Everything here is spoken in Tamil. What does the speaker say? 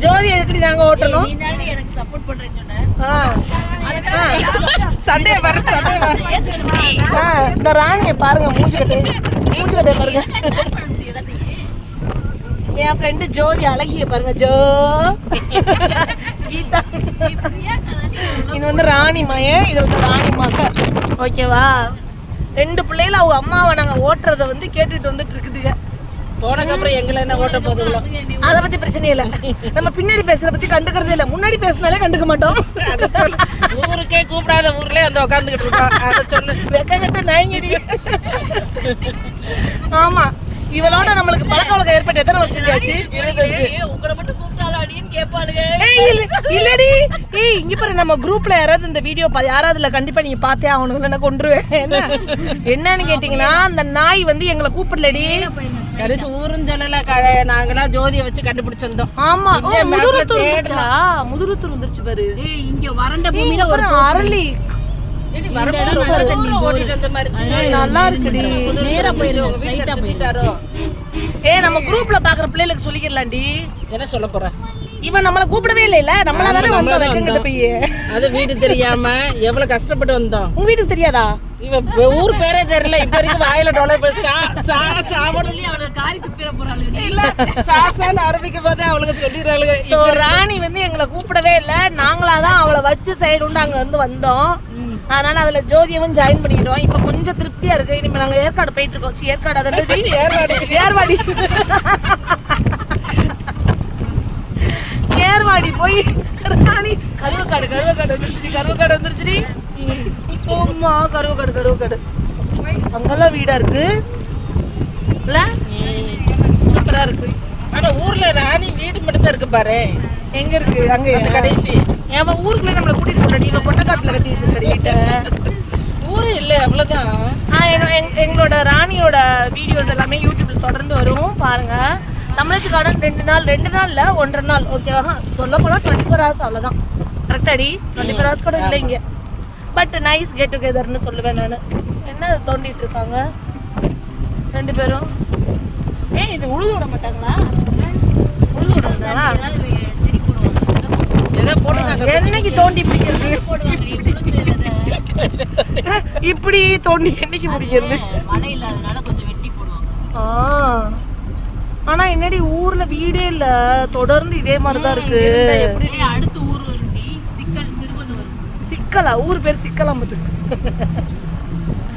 ஜோதி எதுக்கு நாங்க ஓட்டணும்? எனக்கு சப்போர்ட் பண்றேன்னு சொன்னேன். சண்டையை பாரு, சண்டையை பாரு. இந்த ராணியை பாருங்க, மூஞ்சுக்கட்டே பாருங்க. என் ஃப்ரெண்டு ஜோதி அழகிய பாருங்க, ஜோ கீதா. இது வந்து ராணி மயன், இது வந்து ராணி மக. ஓகேவா? 2 பிள்ளைகள் அவங்க அம்மாவை நாங்க ஓட்டுறத வந்து கேட்டுட்டு வந்துட்டு இருக்குதுங்க. போனதுக்கப்புறம் எங்களை என்ன ஓட்ட போதுங்களோ அதை பத்தி பிரச்சனை இல்லை. நம்ம பின்னாடி பேசுறத பத்தி கண்டுக்கிறதே இல்லை, முன்னாடி பேசினாலே கண்டுக்க மாட்டோம். ஊருக்கே கூப்பிடாத ஊர்லயே வந்து உட்காந்துக்கிட்டு இருக்கோம். அதை சொல்லு. வெக்கட்ட நாய்ங்கடி. ஆமா, இவளோட நம்மளுக்கு பழக்க வழக்கம் ஏற்பட்டு எத்தனை வருஷம் ஆச்சு? 25. உங்களை மட்டும் கூப்பிட்டாலும் அடின்னு கேட்பாளுங்க. இல்லடி, இங்க பாரு, நம்ம குரூப்ல யாராவது இந்த வீடியோ யாராவது கண்டிப்பா நீங்க பார்த்தே ஆகணும், இல்லைன்னா கொண்டுருவேன். என்னன்னு கேட்டீங்கன்னா, அந்த நாய் வந்து எங்களை கூப்பிடலடி. கடைசி ஊரும் சொல்லல, நாங்களாம் ஜோதியை வச்சு கண்டுபிடிச்சு வந்தோம். ஆமா, முதுருத்தூர் வந்துருச்சு பாரு. இங்க வறண்ட பூமியில ஒரு அரளி நல்லா இருக்குடி. நேரா போயிருங்க, ஸ்ட்ரைட்டா போயிட்டாரோ. நம்ம குரூப்ல பாக்குற பிள்ளைகளுக்கு சொல்லிக்கலாம்டி. என்ன சொல்ல போற? இவன் நம்மள கூப்பிடவே இல்ல, நம்மளா தானே வந்தோம் வெக்கங்கிட்ட போய். அது வீடு தெரியாம எவ்வளவு கஷ்டப்பட்டு வந்தோம். உங்க வீட்டுக்கு தெரியாதா? இவ ஊர் பேரே தெரியல, இப்ப வரைக்கும் வாயில டொலை சொல்லி அவளுக்கு காரி துப்பிர போறாளுங்க. இல்ல, சாசான்னு ஆரம்பிக்கும் போதே அவளுக்கு சொல்லிடுறாளுங்க. சோ ராணி வந்து எங்களை கூப்பிடவே இல்ல, நாங்களாதான் அவளை வச்சு சைடு உண்டு அங்க வந்து வந்தோம். அதனால அதுல ஜோதியவும் ஜாயின் பண்ணிக்கிட்டோம். இப்ப கொஞ்சம் திருப்தியா இருக்கு. இனிமே நாங்க ஏற்காடு போயிட்டு இருக்கோம். ஏற்காடு அதாவது ஏர்வாடி போய் ராணி கருவக்காடு வந்துருச்சுடி. ஓம்மா, கருவக்காடு அங்கெல்லாம் வீடா இருக்கு இல்ல, சூப்பரா இருக்கு. ஆனா ஊர்ல ராணி வீடு மட்டும் தான் இருக்கு பாரு. எங்க இருக்கு? அங்க கடைசி. ஏமா ஊருக்குள்ள நம்மள கூட்டிட்டு போற, நீங்க பொட்டக்காட்டுல கட்டி வச்சிருக்க வீட்டை. ஊரு இல்ல, அவ்வளவுதான். எங்களோட ராணியோட வீடியோஸ் எல்லாமே யூடியூப்ல தொடர்ந்து வரும், பாருங்க. தமிழச்சி கார்டன் 2 நாள் இல்ல 1.5 நாள். ஓகேவா? சொல்ல போனா 24 hours அவ்வளவுதான். கரெக்டாடி? 24 hours கூட இல்லை இங்க. பட் நைஸ் கெட் டுகெதர்னு சொல்லுவேன் நான். என்ன தோண்டிட்டு இருக்காங்க 2 பேரும்? இது உழுது விட மாட்டாங்களா? உழுது விடுறதா? சரி போடுவாங்க. ஏதோ போடுறாங்க. என்னைக்கு தோண்டி பிடிக்கிறது? இப்படி தோண்டி என்னைக்கு பிடிக்கிறது? மழை இல்லாதனால கொஞ்சம் வெட்டி போடுவாங்க. ஆனா என்னடி ஊர்ல வீடே இல்ல, தொடர்ந்து இதே மாதிரிதான் இருக்கு. எப்படி அடுத்த ஊர் வரும்டி, சிக்கல் சிறுவது வரும். சிக்கலா? ஊர் பேர் சிக்கலாம்பத்துக்கு.